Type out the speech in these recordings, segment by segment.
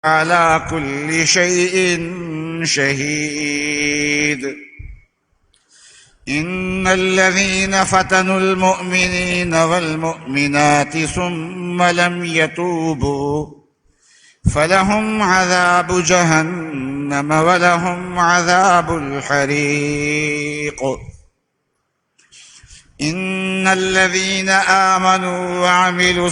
على كل شيء شهيد. إن الذين فتنوا المؤمنين والمؤمنات ثم لم يتوبوا فلهم عذاب جهنم ولهم عذاب الحريق. إن الذين آمنوا وعملوا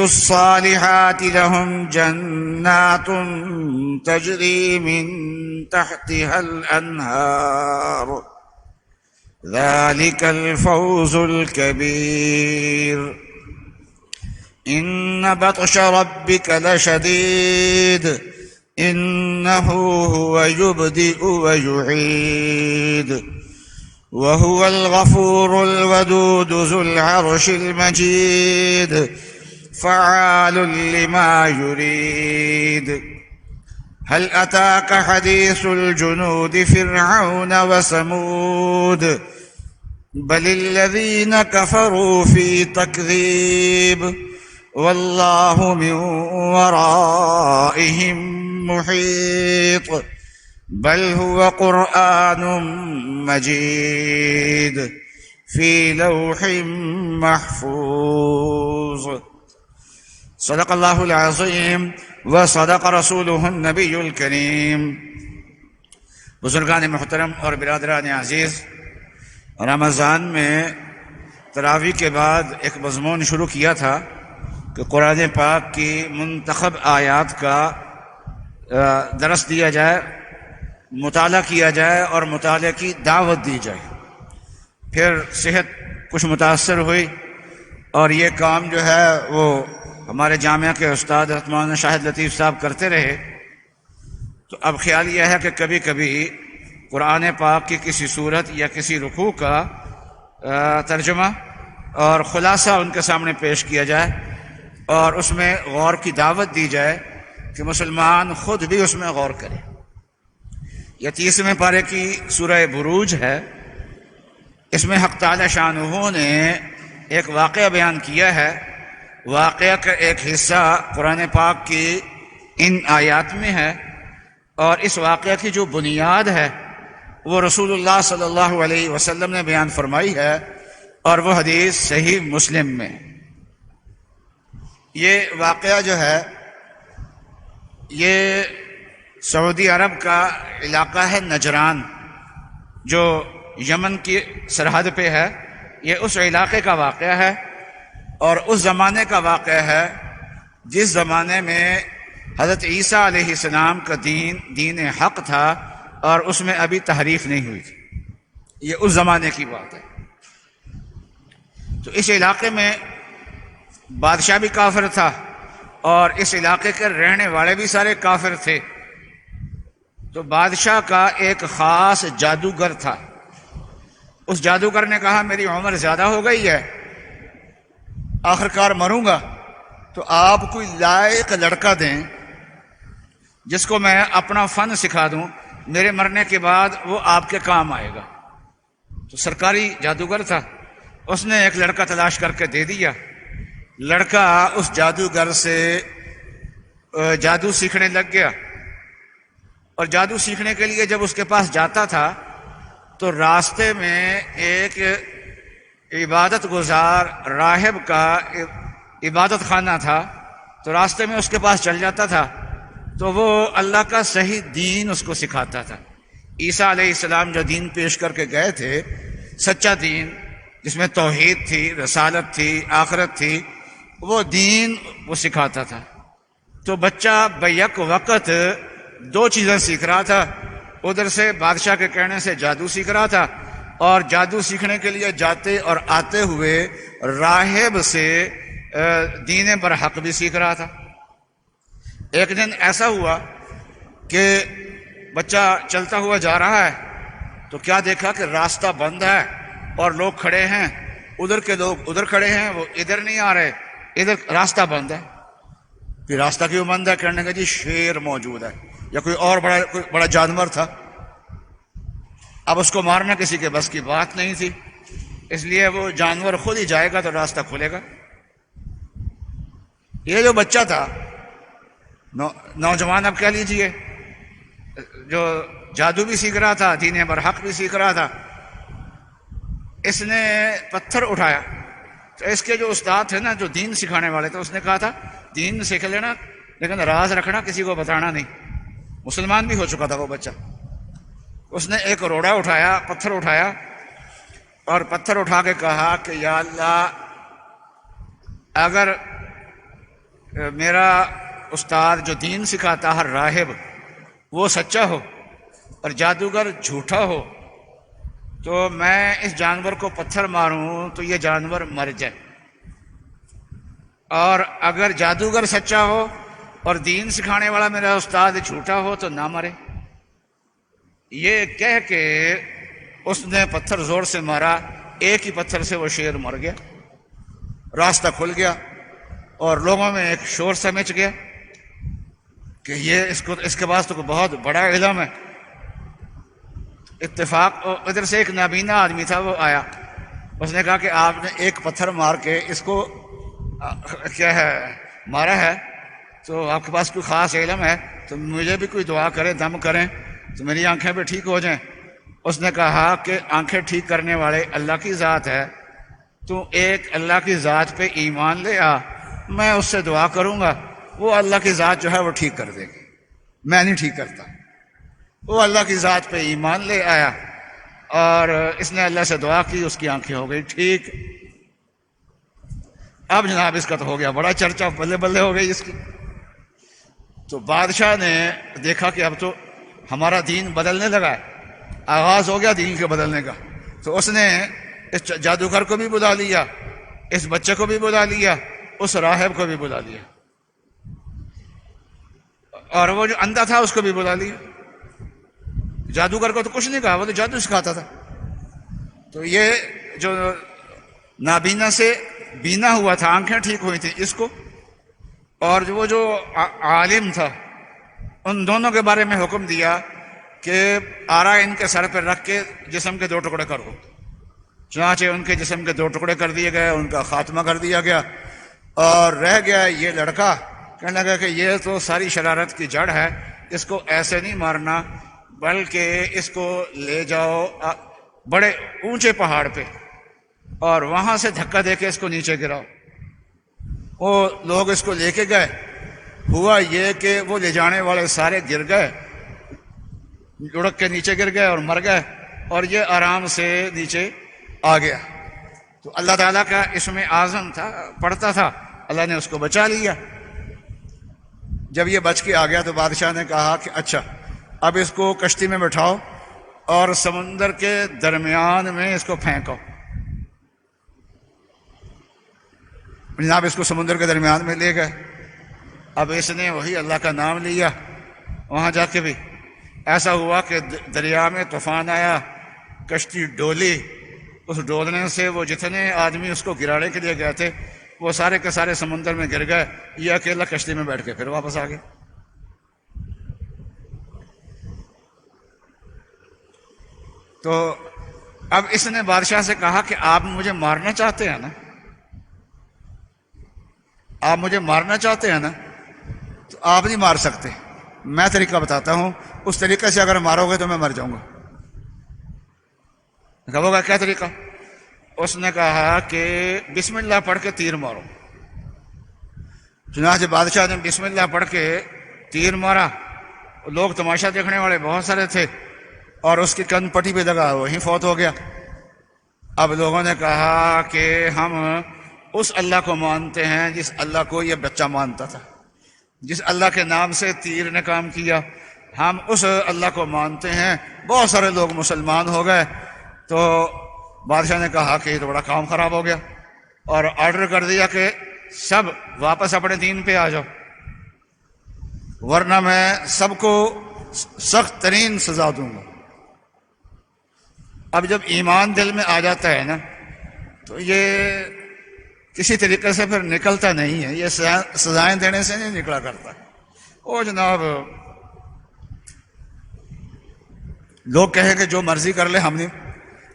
الصالحات لهم جنات تجري من تحتها الأنهار ذلك الفوز الكبير. إن بطش ربك لشديد إنه هو يبدئ ويعيد وهو الغفور الودود ذو العرش المجيد فعال لما يريد. هل أتاك حديث الجنود فرعون وثمود بل الذين كفروا في تكذيب والله من ورائهم محيط بل هو قرآن مجيد في لوح محفوظ. صدق اللہ العظیم وصدق رسولہ النبی الکریم. بزرگان محترم اور برادران عزیز، رمضان میں تراویح کے بعد ایک مضمون شروع کیا تھا کہ قرآن پاک کی منتخب آیات کا درس دیا جائے، مطالعہ کیا جائے اور مطالعے کی دعوت دی جائے. پھر صحت کچھ متاثر ہوئی اور یہ کام جو ہے وہ ہمارے جامعہ کے استاد مولانا شاہد لطیف صاحب کرتے رہے. تو اب خیال یہ ہے کہ کبھی کبھی قرآن پاک کی کسی صورت یا کسی رکوع کا ترجمہ اور خلاصہ ان کے سامنے پیش کیا جائے اور اس میں غور کی دعوت دی جائے کہ مسلمان خود بھی اس میں غور کرے. یہ 30ویں پارے کی سورہ بروج ہے. اس میں حق تعالی شانہ نے ایک واقعہ بیان کیا ہے. واقعہ کا ایک حصہ قرآن پاک کی ان آیات میں ہے اور اس واقعہ کی جو بنیاد ہے وہ رسول اللہ صلی اللہ علیہ وسلم نے بیان فرمائی ہے اور وہ حدیث صحیح مسلم میں. یہ واقعہ جو ہے یہ سعودی عرب کا علاقہ ہے نجران، جو یمن کی سرحد پہ ہے. یہ اس علاقے کا واقعہ ہے اور اس زمانے کا واقعہ ہے جس زمانے میں حضرت عیسیٰ علیہ السلام کا دین حق تھا اور اس میں ابھی تحریف نہیں ہوئی تھی. یہ اس زمانے کی بات ہے. تو اس علاقے میں بادشاہ بھی کافر تھا اور اس علاقے کے رہنے والے بھی سارے کافر تھے. تو بادشاہ کا ایک خاص جادوگر تھا. اس جادوگر نے کہا میری عمر زیادہ ہو گئی ہے، آخرکار مروں گا، تو آپ کوئی لائق لڑکا دیں جس کو میں اپنا فن سکھا دوں، میرے مرنے کے بعد وہ آپ کے کام آئے گا. تو سرکاری جادوگر تھا، اس نے ایک لڑکا تلاش کر کے دے دیا. لڑکا اس جادوگر سے جادو سیکھنے لگ گیا اور جادو سیکھنے کے لیے جب اس کے پاس جاتا تھا تو راستے میں ایک عبادت گزار راہب کا عبادت خانہ تھا. تو راستے میں اس کے پاس چل جاتا تھا تو وہ اللہ کا صحیح دین اس کو سکھاتا تھا. عیسیٰ علیہ السلام جو دین پیش کر کے گئے تھے، سچا دین جس میں توحید تھی، رسالت تھی، آخرت تھی، وہ دین وہ سکھاتا تھا. تو بچہ بیک وقت دو چیزیں سیکھ رہا تھا. ادھر سے بادشاہ کے کہنے سے جادو سیکھ رہا تھا اور جادو سیکھنے کے لیے جاتے اور آتے ہوئے راہب سے دین برحق بھی سیکھ رہا تھا. ایک دن ایسا ہوا کہ بچہ چلتا ہوا جا رہا ہے تو کیا دیکھا کہ راستہ بند ہے اور لوگ کھڑے ہیں. ادھر کے لوگ ادھر کھڑے ہیں، وہ ادھر نہیں آ رہے، ادھر راستہ بند ہے. پھر راستہ کیوں بند ہے؟ کہنے کا جی شیر موجود ہے یا کوئی اور بڑا جانور تھا. اب اس کو مارنا کسی کے بس کی بات نہیں تھی، اس لیے وہ جانور خود ہی جائے گا تو راستہ کھلے گا. یہ جو بچہ تھا نوجوان اب کہہ لیجئے، جو جادو بھی سیکھ رہا تھا، دین برحق بھی سیکھ رہا تھا، اس نے پتھر اٹھایا تو اس کے جو استاد تھے نا، جو دین سکھانے والے تھے، اس نے کہا تھا دین سیکھ لینا لیکن راز رکھنا، کسی کو بتانا نہیں۔ مسلمان بھی ہو چکا تھا وہ بچہ۔ اس نے ایک روڑا اٹھایا، پتھر اٹھایا، اور پتھر اٹھا کے کہا کہ یا اللہ، اگر میرا استاد جو دین سکھاتا ہے راہب وہ سچا ہو اور جادوگر جھوٹا ہو تو میں اس جانور کو پتھر ماروں تو یہ جانور مر جائے، اور اگر جادوگر سچا ہو اور دین سکھانے والا میرا استاد جھوٹا ہو تو نہ مرے۔ یہ کہہ کے اس نے پتھر زور سے مارا، ایک ہی پتھر سے وہ شیر مر گیا، راستہ کھل گیا، اور لوگوں میں ایک شور سا مچ گیا کہ یہ اس کے پاس تو بہت بڑا علم ہے۔ اتفاق ادھر سے ایک نابینا آدمی تھا، وہ آیا، اس نے کہا کہ آپ نے ایک پتھر مار کے اس کو کیا ہے مارا ہے، تو آپ کے پاس کوئی خاص علم ہے تو مجھے بھی کوئی دعا کریں، دم کریں تو میری آنکھیں بھی ٹھیک ہو جائیں۔ اس نے کہا کہ آنکھیں ٹھیک کرنے والے اللہ کی ذات ہے، تو ایک اللہ کی ذات پہ ایمان لے آ، میں اس سے دعا کروں گا، وہ اللہ کی ذات جو ہے وہ ٹھیک کر دے گی، میں نہیں ٹھیک کرتا۔ وہ اللہ کی ذات پہ ایمان لے آیا اور اس نے اللہ سے دعا کی، اس کی آنکھیں ہو گئی ٹھیک۔ اب جناب اس کا تو ہو گیا بڑا چرچا، بلے بلے ہو گئی اس کی۔ تو بادشاہ نے دیکھا کہ اب تو ہمارا دین بدلنے لگا ہے، آغاز ہو گیا دین کے بدلنے کا، تو اس نے اس جادوگر کو بھی بلا لیا، اس بچے کو بھی بلا لیا، اس راہب کو بھی بلا لیا، اور وہ جو اندھا تھا اس کو بھی بلا لیا۔ جادوگر کو تو کچھ نہیں کہا، وہ تو جادو سکھاتا تھا۔ تو یہ جو نابینا سے بینا ہوا تھا، آنکھیں ٹھیک ہوئی تھیں اس کو، اور وہ جو عالم تھا، ان دونوں کے بارے میں حکم دیا کہ آرا ان کے سر پہ رکھ کے جسم کے 2 ٹکڑے کرو۔ چنانچہ ان کے جسم کے 2 ٹکڑے کر دیے گئے، ان کا خاتمہ کر دیا گیا، اور رہ گیا یہ لڑکا۔ کہنے لگا کہ یہ تو ساری شرارت کی جڑ ہے، اس کو ایسے نہیں مارنا بلکہ اس کو لے جاؤ بڑے اونچے پہاڑ پہ اور وہاں سے دھکا دے کے اس کو نیچے گراؤ۔ وہ لوگ اس کو لے کے گئے، ہوا یہ کہ وہ لے جانے والے سارے گر گئے، لڑک کے نیچے گر گئے اور مر گئے، اور یہ آرام سے نیچے آ گیا۔ تو اللہ تعالیٰ کا اسم اعظم تھا، پڑھتا تھا، اللہ نے اس کو بچا لیا۔ جب یہ بچ کے آ گیا تو بادشاہ نے کہا کہ اچھا اب اس کو کشتی میں بٹھاؤ اور سمندر کے درمیان میں اس کو پھینکو۔ جناب اس کو سمندر کے درمیان میں لے گئے۔ اب اس نے وہی اللہ کا نام لیا، وہاں جا کے بھی ایسا ہوا کہ دریا میں طوفان آیا، کشتی ڈولی، اس ڈولنے سے وہ جتنے آدمی اس کو گرانے کے لیے گئے تھے وہ سارے کے سارے سمندر میں گر گئے، یہ اکیلا کشتی میں بیٹھ کے پھر واپس آ گیا۔ تو اب اس نے بادشاہ سے کہا کہ آپ مجھے مارنا چاہتے ہیں نا، آپ مجھے مارنا چاہتے ہیں نا، تو آپ نہیں مار سکتے، میں طریقہ بتاتا ہوں، اس طریقے سے اگر مارو گے تو میں مر جاؤں گا۔ کہو گا کیا طریقہ؟ اس نے کہا کہ بسم اللہ پڑھ کے تیر مارو۔ چنانچہ بادشاہ نے بسم اللہ پڑھ کے تیر مارا، لوگ تماشا دیکھنے والے بہت سارے تھے، اور اس کی کن پٹی پہ لگا وہیں فوت ہو گیا۔ اب لوگوں نے کہا کہ ہم اس اللہ کو مانتے ہیں جس اللہ کو یہ بچہ مانتا تھا، جس اللہ کے نام سے تیر نے کام کیا، ہم اس اللہ کو مانتے ہیں۔ بہت سارے لوگ مسلمان ہو گئے۔ تو بادشاہ نے کہا کہ یہ تو بڑا کام خراب ہو گیا، اور آرڈر کر دیا کہ سب واپس اپنے دین پہ آ جاؤ، ورنہ میں سب کو سخت ترین سزا دوں گا۔ اب جب ایمان دل میں آ جاتا ہے نا تو یہ کسی طریقے سے پھر نکلتا نہیں ہے، یہ سزائیں دینے سے نہیں نکلا کرتا۔ او جناب لوگ کہیں کہ جو مرضی کر لے،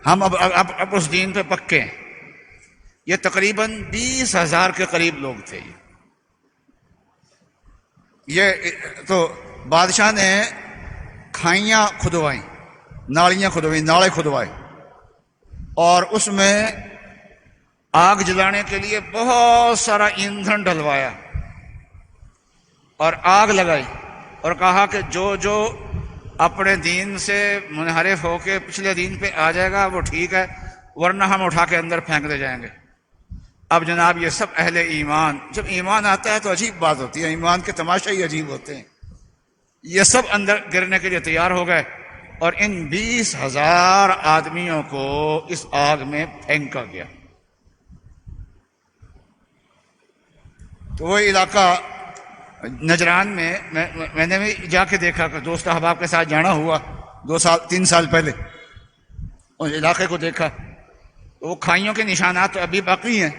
ہم اب اس دین پہ پکے ہیں۔ یہ تقریباً 20,000 کے قریب لوگ تھے، یہ تو بادشاہ نے کھائیاں کھدوائیں، نالیاں کھدوائیں، نالے کھدوائے، اور اس میں آگ جلانے کے لیے بہت سارا ایندھن ڈلوایا اور آگ لگائی، اور کہا کہ جو جو اپنے دین سے منحرف ہو کے پچھلے دین پہ آ جائے گا وہ ٹھیک ہے، ورنہ ہم اٹھا کے اندر پھینک دے جائیں گے۔ اب جناب یہ سب اہل ایمان، جب ایمان آتا ہے تو عجیب بات ہوتی ہے، ایمان کے تماشے ہی عجیب ہوتے ہیں، یہ سب اندر گرنے کے لیے تیار ہو گئے، اور ان 20,000 آدمیوں کو اس آگ میں پھینکا گیا۔ تو وہ علاقہ نجران میں میں نے بھی جا کے دیکھا کہ دوست احباب کے ساتھ جانا ہوا 3 سال پہلے، اس علاقے کو دیکھا، وہ کھائیوں کے نشانات تو ابھی باقی ہیں،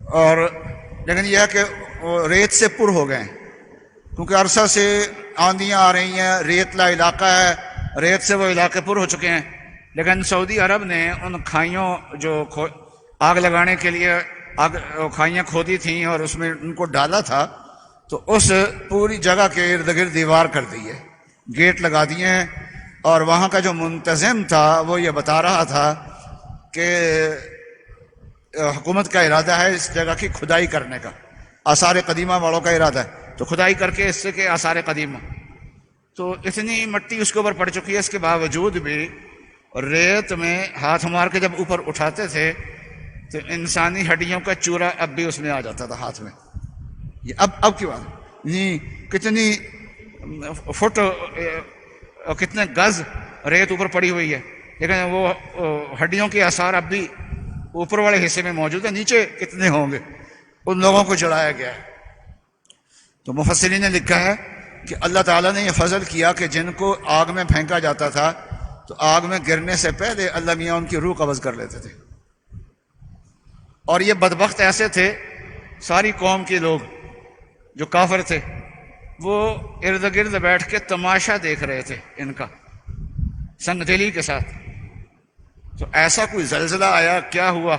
اور لیکن یہ ہے کہ وہ ریت سے پر ہو گئے ہیں، کیونکہ عرصہ سے آندیاں آ رہی ہیں، ریتلا علاقہ ہے، ریت سے وہ علاقے پر ہو چکے ہیں۔ لیکن سعودی عرب نے ان کھائیوں جو آگ لگانے کے لیے کھائیاں کھودی تھیں اور اس میں ان کو ڈالا تھا، تو اس پوری جگہ کے ارد گرد دیوار کر دی ہے، گیٹ لگا دیے ہیں، اور وہاں کا جو منتظم تھا وہ یہ بتا رہا تھا کہ حکومت کا ارادہ ہے اس جگہ کی کھدائی کرنے کا، آثار قدیمہ والوں کا ارادہ ہے، تو کھدائی کر کے اس سے کہ آثار قدیمہ، تو اتنی مٹی اس کے اوپر پڑ چکی ہے، اس کے باوجود بھی ریت میں ہاتھ مار کے جب اوپر اٹھاتے تھے تو انسانی ہڈیوں کا چورا اب بھی اس میں آ جاتا تھا ہاتھ میں۔ یہ اب کی بات کتنی فٹ کتنے گز ریت اوپر پڑی ہوئی ہے، لیکن وہ ہڈیوں کے آثار اب بھی اوپر والے حصے میں موجود ہے، نیچے کتنے ہوں گے، ان لوگوں کو جلایا گیا ہے۔ تو مفسرین نے لکھا ہے کہ اللہ تعالیٰ نے یہ فضل کیا کہ جن کو آگ میں پھینکا جاتا تھا تو آگ میں گرنے سے پہلے اللہ میاں ان کی روح قبض کر لیتے تھے، اور یہ بدبخت ایسے تھے، ساری قوم کے لوگ جو کافر تھے وہ ارد گرد بیٹھ کے تماشا دیکھ رہے تھے ان کا سنگ دلی کے ساتھ۔ تو ایسا کوئی زلزلہ آیا، کیا ہوا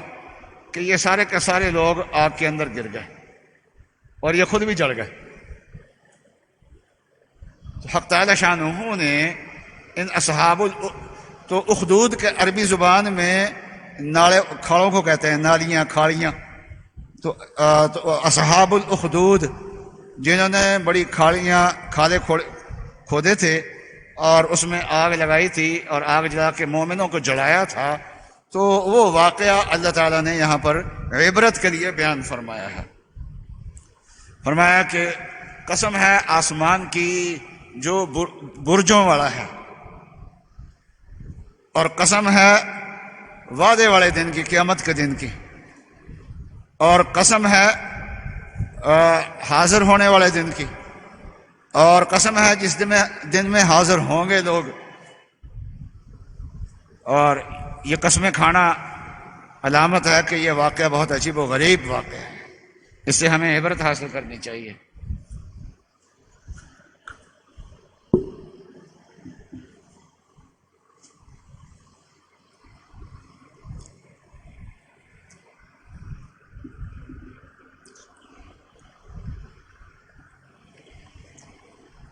کہ یہ سارے کے سارے لوگ آگ کے اندر گر گئے اور یہ خود بھی جل گئے۔ تو حق تعالی شانہ نے ان اصحاب تو اخدود کے عربی زبان میں نالے کھاڑوں کو کہتے ہیں، نالیاں، کھاڑیاں، تو اصحاب الاخدود جنہوں نے بڑی کھالے کھودے تھے اور اس میں آگ لگائی تھی اور آگ جلا کے مومنوں کو جلایا تھا، تو وہ واقعہ اللہ تعالیٰ نے یہاں پر عبرت کے لیے بیان فرمایا ہے۔ فرمایا کہ قسم ہے آسمان کی جو برجوں والا ہے، اور قسم ہے وعدے والے دن کی، قیامت کے دن کی، اور قسم ہے حاضر ہونے والے دن کی، اور قسم ہے جس دن میں حاضر ہوں گے لوگ۔ اور یہ قسمیں کھانا علامت ہے کہ یہ واقعہ بہت عجیب و غریب واقعہ ہے، اس سے ہمیں عبرت حاصل کرنی چاہیے۔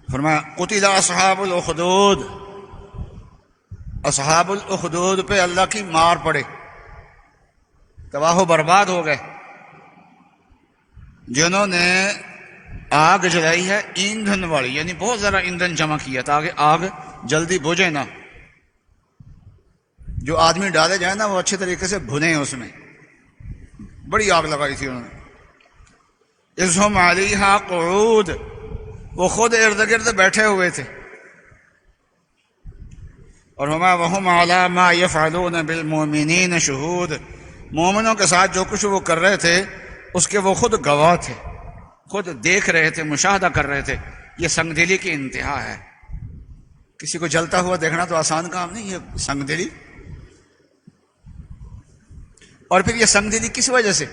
فرمایا قتل اصحاب الاخدود، اصحاب الاخدود پہ اللہ کی مار پڑے، تباہ و برباد ہو گئے، جنہوں نے آگ جلائی ہے ایندھن والی، یعنی بہت ذرا ایندھن جمع کیا تاکہ آگ جلدی بجھے نہ، جو آدمی ڈالے جائے نا وہ اچھے طریقے سے بھنے، اس میں بڑی آگ لگائی تھی انہوں نے۔ اذ ہم علیہا قعود، وہ خود ارد گرد بیٹھے ہوئے تھے، اور ہما وہم علی ما یفعلون بالمؤمنین شہود، مومنوں کے ساتھ جو کچھ وہ کر رہے تھے اس کے وہ خود گواہ تھے، خود دیکھ رہے تھے، مشاہدہ کر رہے تھے۔ یہ سنگ دلی کی انتہا ہے، کسی کو جلتا ہوا دیکھنا تو آسان کام نہیں، یہ سنگ دلی، اور پھر یہ سنگ دلی کس وجہ سے؟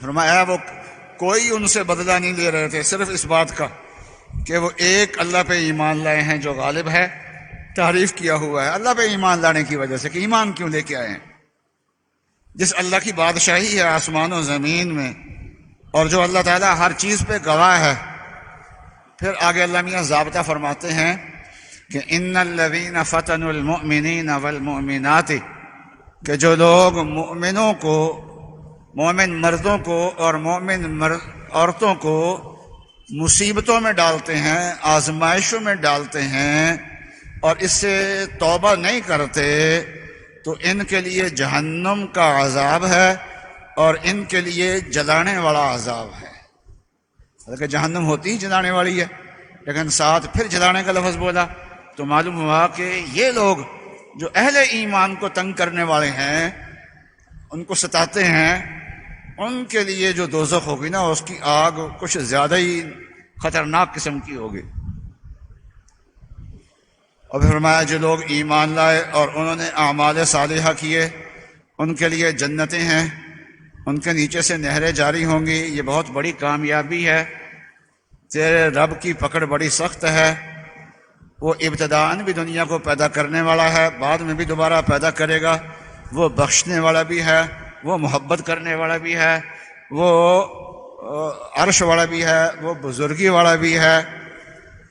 فرمایا وہ کوئی ان سے بدلہ نہیں لے رہے تھے، صرف اس بات کا کہ وہ ایک اللہ پہ ایمان لائے ہیں جو غالب ہے، تعریف کیا ہوا ہے اللہ پہ ایمان لانے کی وجہ سے کہ ایمان کیوں لے کے آئے ہیں، جس اللہ کی بادشاہی ہے آسمان و زمین میں، اور جو اللہ تعالیٰ ہر چیز پہ گواہ ہے، پھر آگے اللہ میاں ضابطہ فرماتے ہیں کہ ان الذین فتنوا المؤمنین والمؤمنات، کہ جو لوگ مؤمنوں کو، مومن مردوں کو اور مومن عورتوں کو مصیبتوں میں ڈالتے ہیں، آزمائشوں میں ڈالتے ہیں اور اس سے توبہ نہیں کرتے، تو ان کے لیے جہنم کا عذاب ہے اور ان کے لیے جلانے والا عذاب ہے۔ حالانکہ جہنم ہوتی ہی جلانے والی ہے، لیکن ساتھ پھر جلانے کا لفظ بولا، تو معلوم ہوا کہ یہ لوگ جو اہل ایمان کو تنگ کرنے والے ہیں، ان کو ستاتے ہیں، ان کے لیے جو دوزخ ہوگی نا، اس کی آگ کچھ زیادہ ہی خطرناک قسم کی ہوگی۔ اور پھر فرمایا جو لوگ ایمان لائے اور انہوں نے اعمال صالحہ کیے، ان کے لیے جنتیں ہیں، ان کے نیچے سے نہریں جاری ہوں گی۔ یہ بہت بڑی کامیابی ہے، تیرے رب کی پکڑ بڑی سخت ہے، وہ ابتداءً بھی دنیا کو پیدا کرنے والا ہے، بعد میں بھی دوبارہ پیدا کرے گا، وہ بخشنے والا بھی ہے، وہ محبت کرنے والا بھی ہے، وہ عرش والا بھی ہے، وہ بزرگی والا بھی ہے،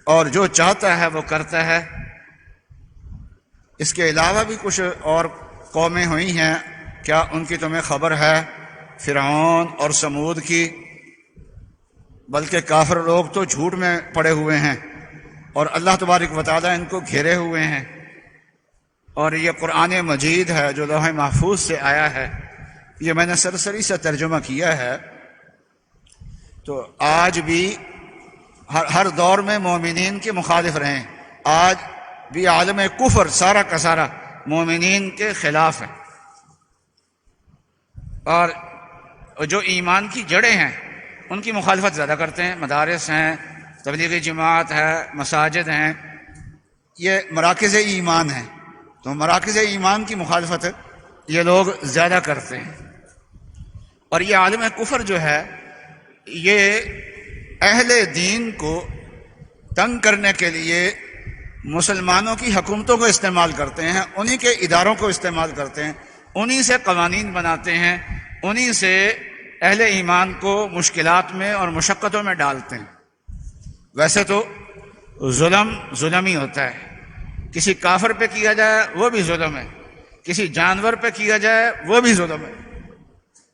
اور جو چاہتا ہے وہ کرتا ہے۔ اس کے علاوہ بھی کچھ اور قومیں ہوئی ہیں، کیا ان کی تمہیں خبر ہے؟ فرعون اور سمود کی، بلکہ کافر لوگ تو جھوٹ میں پڑے ہوئے ہیں اور اللہ تبارک و تعالیٰ ان کو گھیرے ہوئے ہیں۔ اور یہ قرآن مجید ہے جو لوح محفوظ سے آیا ہے، یہ میں نے سرسری سے ترجمہ کیا ہے۔ تو آج بھی ہر دور میں مومنین کے مخالف رہیں، آج بھی عالم کفر سارا کا سارا مومنین کے خلاف ہے، اور جو ایمان کی جڑیں ہیں ان کی مخالفت زیادہ کرتے ہیں۔ مدارس ہیں، تبلیغی جماعت ہے، مساجد ہیں، یہ مراکز ایمان ہیں، تو مراکز ایمان کی مخالفت یہ لوگ زیادہ کرتے ہیں۔ اور یہ عالم کفر جو ہے، یہ اہل دین کو تنگ کرنے کے لیے مسلمانوں کی حکومتوں کو استعمال کرتے ہیں، انہی کے اداروں کو استعمال کرتے ہیں، انہی سے قوانین بناتے ہیں، انہی سے اہل ایمان کو مشکلات میں اور مشقتوں میں ڈالتے ہیں۔ ویسے تو ظلم ہی ہوتا ہے، کسی کافر پہ کیا جائے وہ بھی ظلم ہے، کسی جانور پہ کیا جائے وہ بھی ظلم ہے۔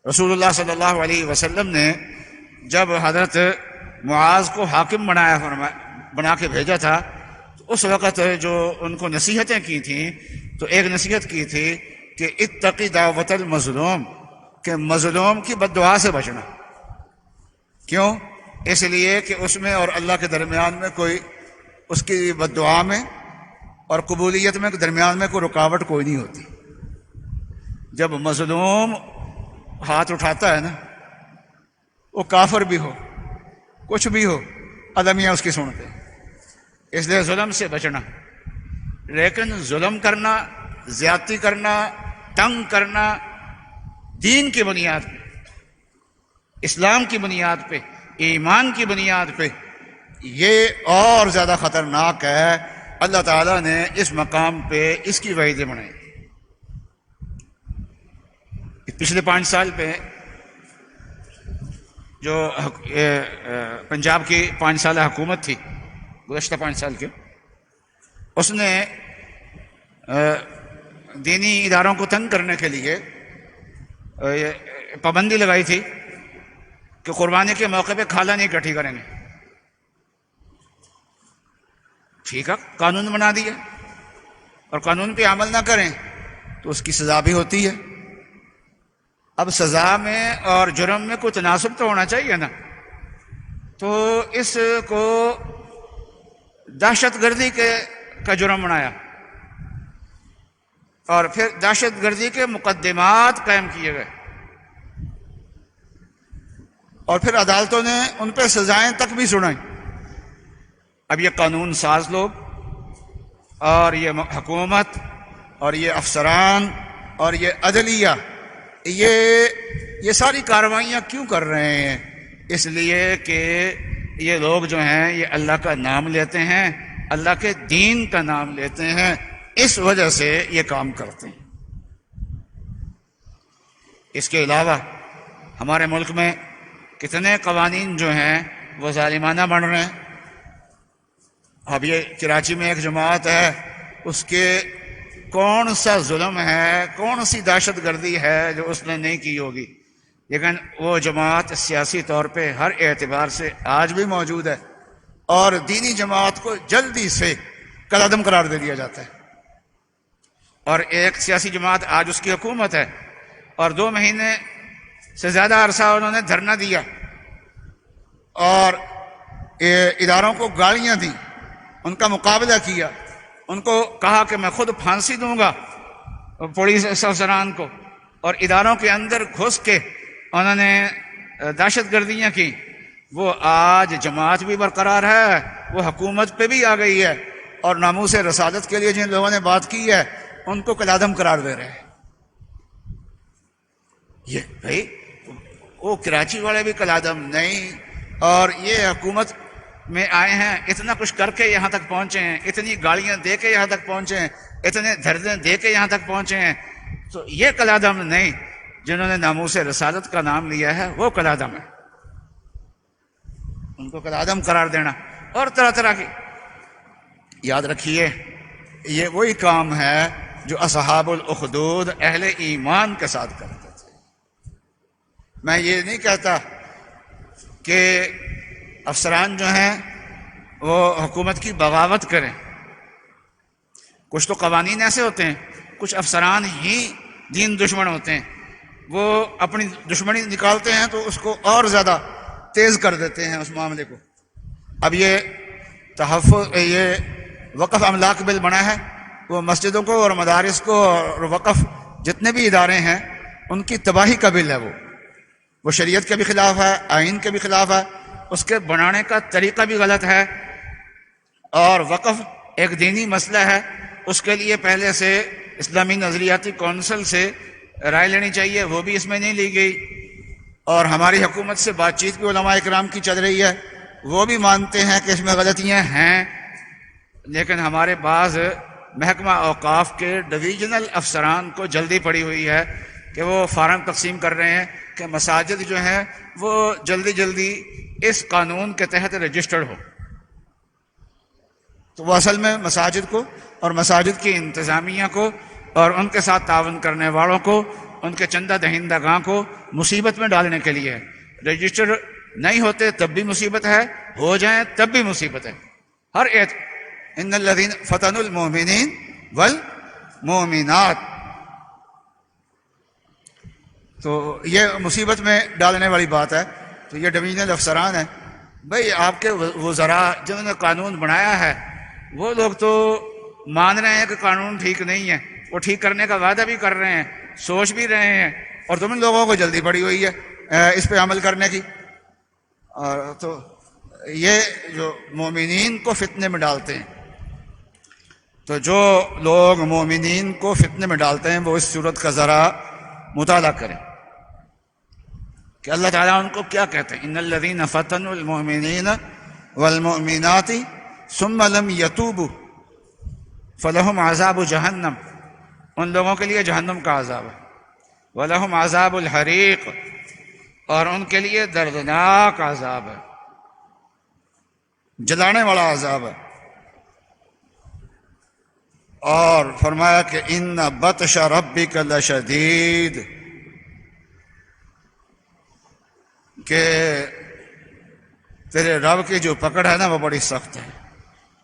رسول اللہ صلی اللہ علیہ وسلم نے جب حضرت معاذ کو حاکم بنا کے بھیجا تھا، تو اس وقت جو ان کو نصیحتیں کی تھیں، تو ایک نصیحت کی تھی کہ اتقی دعوت المظلوم، کہ مظلوم کی بد دعا سے بچنا۔ کیوں؟ اس لیے کہ اس میں اور اللہ کے درمیان میں کوئی، اس کی بد دعا میں اور قبولیت میں درمیان میں کوئی رکاوٹ کوئی نہیں ہوتی۔ جب مظلوم ہاتھ اٹھاتا ہے نا، وہ کافر بھی ہو، کچھ بھی ہو، عدمیہ اس کی سنتے ہیں۔ اس لیے ظلم سے بچنا، لیکن ظلم کرنا، زیادتی کرنا، تنگ کرنا دین کی بنیاد پہ، اسلام کی بنیاد پہ، ایمان کی بنیاد پہ، یہ اور زیادہ خطرناک ہے۔ اللہ تعالیٰ نے اس مقام پہ اس کی وعیدیں بنائی۔ پچھلے 5 سال پہ جو پنجاب کی 5 سالہ حکومت تھی، گزشتہ 5 سال کے، اس نے دینی اداروں کو تنگ کرنے کے لیے پابندی لگائی تھی کہ قربانی کے موقع پہ کھالا نہیں اکٹھی کریں گے۔ ٹھیک ہے، قانون بنا دیا، اور قانون پہ عمل نہ کریں تو اس کی سزا بھی ہوتی ہے۔ اب سزا میں اور جرم میں کوئی تناسب تو ہونا چاہیے نا، تو اس کو دہشت گردی کا جرم بنایا، اور پھر دہشت گردی کے مقدمات قائم کیے گئے، اور پھر عدالتوں نے ان پہ سزائیں تک بھی سنائیں۔ اب یہ قانون ساز لوگ اور یہ حکومت اور یہ افسران اور یہ عدلیہ، یہ ساری کارروائیاں کیوں کر رہے ہیں؟ اس لیے کہ یہ لوگ جو ہیں یہ اللہ کا نام لیتے ہیں، اللہ کے دین کا نام لیتے ہیں، اس وجہ سے یہ کام کرتے ہیں۔ اس کے علاوہ ہمارے ملک میں کتنے قوانین جو ہیں وہ ظالمانہ بن رہے ہیں، اب یہ کراچی میں ایک جماعت ہے، اس کے کون سا ظلم ہے، کون سی دہشت گردی ہے جو اس نے نہیں کی ہوگی، لیکن وہ جماعت سیاسی طور پہ ہر اعتبار سے آج بھی موجود ہے، اور دینی جماعت کو جلدی سے کالعدم قرار دے دیا جاتا ہے۔ اور ایک سیاسی جماعت آج اس کی حکومت ہے، اور 2 مہینے سے زیادہ عرصہ انہوں نے دھرنا دیا اور اداروں کو گالیاں دیں، ان کا مقابلہ کیا، ان کو کہا کہ میں خود پھانسی دوں گا پولیس افسران کو، اور اداروں کے اندر گھس کے انہوں نے دہشت گردیاں کی۔ وہ آج جماعت بھی برقرار ہے، وہ حکومت پہ بھی آ گئی ہے، اور ناموس رسالت کے لیے جن لوگوں نے بات کی ہے ان کو کالعدم قرار دے رہے ہیں۔ یہ بھائی وہ کراچی والے بھی کالعدم نہیں، اور یہ حکومت میں آئے ہیں، اتنا کچھ کر کے یہاں تک پہنچے ہیں، اتنی گالیاں دے کے یہاں تک پہنچے ہیں، اتنے دھرنے دے کے یہاں تک پہنچے ہیں، تو یہ کالعدم نہیں۔ جنہوں نے ناموس رسالت کا نام لیا ہے وہ کالعدم ہے، ان کو کالعدم قرار دینا اور طرح طرح کی۔ یاد رکھیے یہ وہی کام ہے جو اصحاب الاخدود اہل ایمان کے ساتھ کرتے تھے۔ میں یہ نہیں کہتا کہ افسران جو ہیں وہ حکومت کی بغاوت کریں، کچھ تو قوانین ایسے ہوتے ہیں، کچھ افسران ہی دین دشمن ہوتے ہیں، وہ اپنی دشمنی نکالتے ہیں تو اس کو اور زیادہ تیز کر دیتے ہیں اس معاملے کو۔ اب یہ تحفظ، یہ وقف املاک بل بنا ہے، وہ مسجدوں کو اور مدارس کو اور وقف جتنے بھی ادارے ہیں ان کی تباہی کا بل ہے۔ وہ شریعت کے بھی خلاف ہے، آئین کے بھی خلاف ہے، اس کے بنانے کا طریقہ بھی غلط ہے، اور وقف ایک دینی مسئلہ ہے، اس کے لیے پہلے سے اسلامی نظریاتی کونسل سے رائے لینی چاہیے، وہ بھی اس میں نہیں لی گئی، اور ہماری حکومت سے بات چیت بھی علماء اکرام کی چل رہی ہے، وہ بھی مانتے ہیں کہ اس میں غلطیاں ہیں، لیکن ہمارے بعض محکمہ اوقاف کے ڈویژنل افسران کو جلدی پڑی ہوئی ہے کہ وہ فارم تقسیم کر رہے ہیں کہ مساجد جو ہیں وہ جلدی جلدی اس قانون کے تحت رجسٹرڈ ہو۔ تو وہ اصل میں مساجد کو اور مساجد کی انتظامیہ کو اور ان کے ساتھ تعاون کرنے والوں کو، ان کے چندہ دہندگاں کو مصیبت میں ڈالنے کے لیے ہے۔ رجسٹر نہیں ہوتے تب بھی مصیبت ہے، ہو جائیں تب بھی مصیبت ہے۔ ہر ایک ان الذین فتنوا المؤمنین والمؤمنات، تو یہ مصیبت میں ڈالنے والی بات ہے۔ تو یہ ڈویژنل افسران ہیں، بھئی آپ کے وزراء جنہوں نے قانون بنایا ہے وہ لوگ تو مان رہے ہیں کہ قانون ٹھیک نہیں ہے، وہ ٹھیک کرنے کا وعدہ بھی کر رہے ہیں، سوچ بھی رہے ہیں، اور تم لوگوں کو جلدی پڑی ہوئی ہے اس پہ عمل کرنے کی۔ اور تو یہ جو مومنین کو فتنے میں ڈالتے ہیں، تو جو لوگ مومنین کو فتنے میں ڈالتے ہیں وہ اس صورت کا ذرا مطالعہ کریں کہ اللہ تعالیٰ ان کو کیا کہتے ہیں۔ ان الذین فتنوا المؤمنین والمؤمنات ثم لم یتوبوا فلہم عذاب جہنم، ان لوگوں کے لیے جہنم کا عذاب ہے، ولہم عذاب الحریق، اور ان کے لیے دردناک عذاب ہے، جلانے والا عذاب ہے۔ اور فرمایا کہ ان بطش ربک لشدید، کہ تیرے رب کی جو پکڑ ہے نا وہ بڑی سخت ہے۔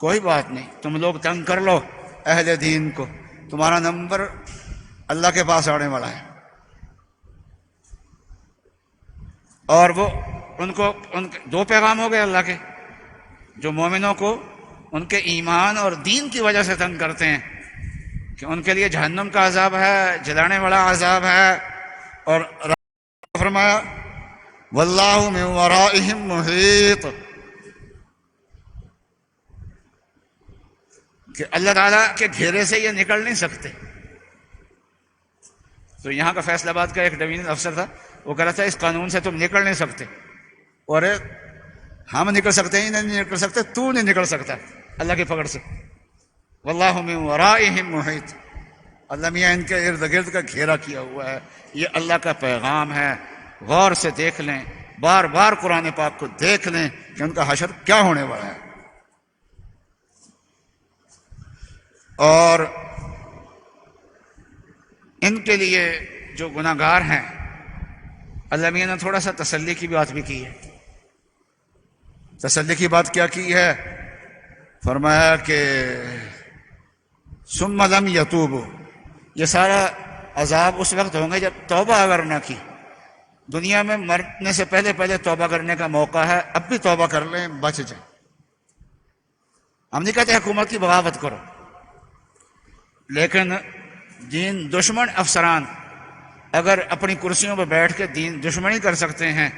کوئی بات نہیں، تم لوگ تنگ کر لو اہل دین کو، تمہارا نمبر اللہ کے پاس آنے والا ہے۔ اور وہ ان کو دو پیغام ہو گئے اللہ کے، جو مومنوں کو ان کے ایمان اور دین کی وجہ سے تنگ کرتے ہیں کہ ان کے لیے جہنم کا عذاب ہے، جلانے والا عذاب ہے، اور فرمایا واللہ من ورائہم محیط، کہ اللہ تعالیٰ کے گھیرے سے یہ نکل نہیں سکتے۔ تو یہاں کا فیصلہ آباد کا ایک ڈویژنل افسر تھا، وہ کہہ رہا تھا اس قانون سے تم نکل نہیں سکتے، اور ہم نکل سکتے ہیں، نہیں نکل سکتے، تو نہیں نکل سکتا اللہ کی پکڑ سے۔ واللہ من ورائہم محیط، اللہ میاں ان کے ارد گرد کا گھیرا کیا ہوا ہے۔ یہ اللہ کا پیغام ہے، غور سے دیکھ لیں، بار بار قرآن پاک کو دیکھ لیں کہ ان کا حشر کیا ہونے والا ہے۔ اور ان کے لیے جو گناہ گار ہیں اللہ میاں نے تھوڑا سا تسلی کی بات بھی کی ہے۔ تسلی کی بات کیا کی ہے؟ فرمایا کہ ثم لم یتوبوا، یہ سارا عذاب اس وقت ہوں گے جب توبہ اگر نہ کی۔ دنیا میں مرنے سے پہلے پہلے توبہ کرنے کا موقع ہے، اب بھی توبہ کر لیں، بچ جائیں۔ ہم نہیں کہتے حکومت کی بغاوت کرو، لیکن دین دشمن افسران اگر اپنی کرسیوں پہ بیٹھ کے دین دشمنی کر سکتے ہیں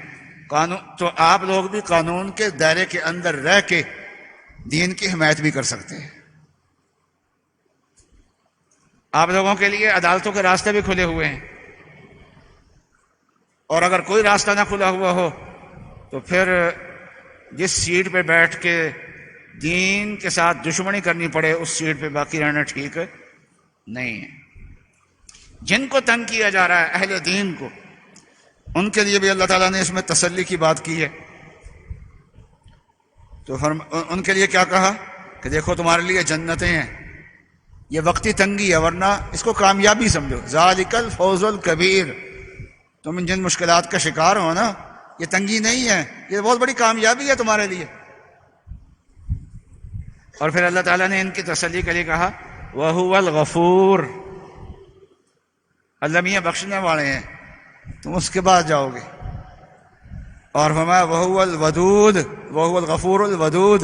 قانون، تو آپ لوگ بھی قانون کے دائرے کے اندر رہ کے دین کی حمایت بھی کر سکتے ہیں۔ آپ لوگوں کے لیے عدالتوں کے راستے بھی کھلے ہوئے ہیں، اور اگر کوئی راستہ نہ کھلا ہوا ہو تو پھر جس سیٹ پہ بیٹھ کے دین کے ساتھ دشمنی کرنی پڑے اس سیٹ پہ باقی رہنا ٹھیک نہیں ہے۔ جن کو تنگ کیا جا رہا ہے اہل دین کو، ان کے لیے بھی اللہ تعالیٰ نے اس میں تسلی کی بات کی ہے۔ تو ان کے لیے کیا کہا کہ دیکھو تمہارے لیے جنتیں ہیں، یہ وقتی تنگی ہے ورنہ اس کو کامیابی سمجھو، ذالک الفوز الکبیر۔ تم جن مشکلات کا شکار ہو نا، یہ تنگی نہیں ہے، یہ بہت بڑی کامیابی ہے تمہارے لیے۔ اور پھر اللہ تعالیٰ نے ان کی تسلی کے لیے کہا وَهُوَ الْغَفُورُ، اللہ میاں بخشنے والے ہیں، تم اس کے بعد جاؤ گے۔ اور فرمایا وَهُوَ الْوَدُودُ وَهُوَ الْغَفُورُ الْوَدُودُ،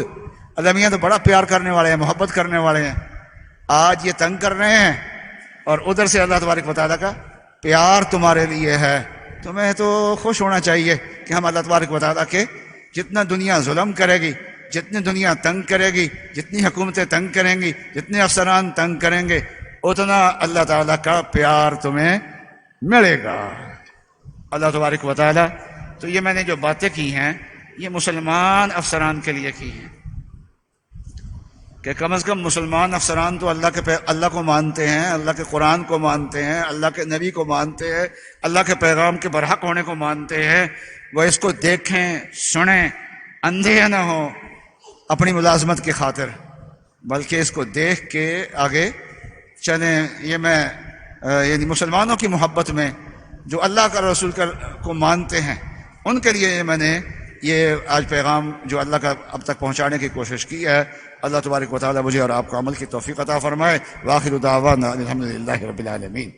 اللہ میاں تو بڑا پیار کرنے والے ہیں، محبت کرنے والے ہیں۔ آج یہ تنگ کر رہے ہیں اور ادھر سے اللہ تبارک و تعالیٰ کا پیار تمہارے لیے ہے۔ تمہیں تو خوش ہونا چاہیے کہ ہم اللہ تبارک و تعالیٰ کے جتنا دنیا ظلم کرے گی، جتنی دنیا تنگ کرے گی، جتنی حکومتیں تنگ کریں گی، جتنے افسران تنگ کریں گے، اتنا اللہ تعالیٰ کا پیار تمہیں ملے گا۔ اللہ تبارک و تعالیٰ، تو یہ میں نے جو باتیں کی ہیں یہ مسلمان افسران کے لیے کی ہیں کہ کم از کم مسلمان افسران تو اللہ کو مانتے ہیں، اللہ کے قرآن کو مانتے ہیں، اللہ کے نبی کو مانتے ہیں، اللہ کے پیغام کے برحق ہونے کو مانتے ہیں۔ وہ اس کو دیکھیں، سنیں، اندھے نہ ہوں اپنی ملازمت کی خاطر، بلکہ اس کو دیکھ کے آگے چلیں۔ یہ میں یعنی مسلمانوں کی محبت میں جو اللہ کا رسول کو مانتے ہیں ان کے لیے میں نے یہ آج پیغام جو اللہ کا اب تک پہنچانے کی کوشش کی ہے۔ اللہ تبارک و تعالیٰ مجھے اور آپ کو عمل کی توفیق عطا فرمائے۔ وآخر دعوانا الحمدللہ رب العالمین۔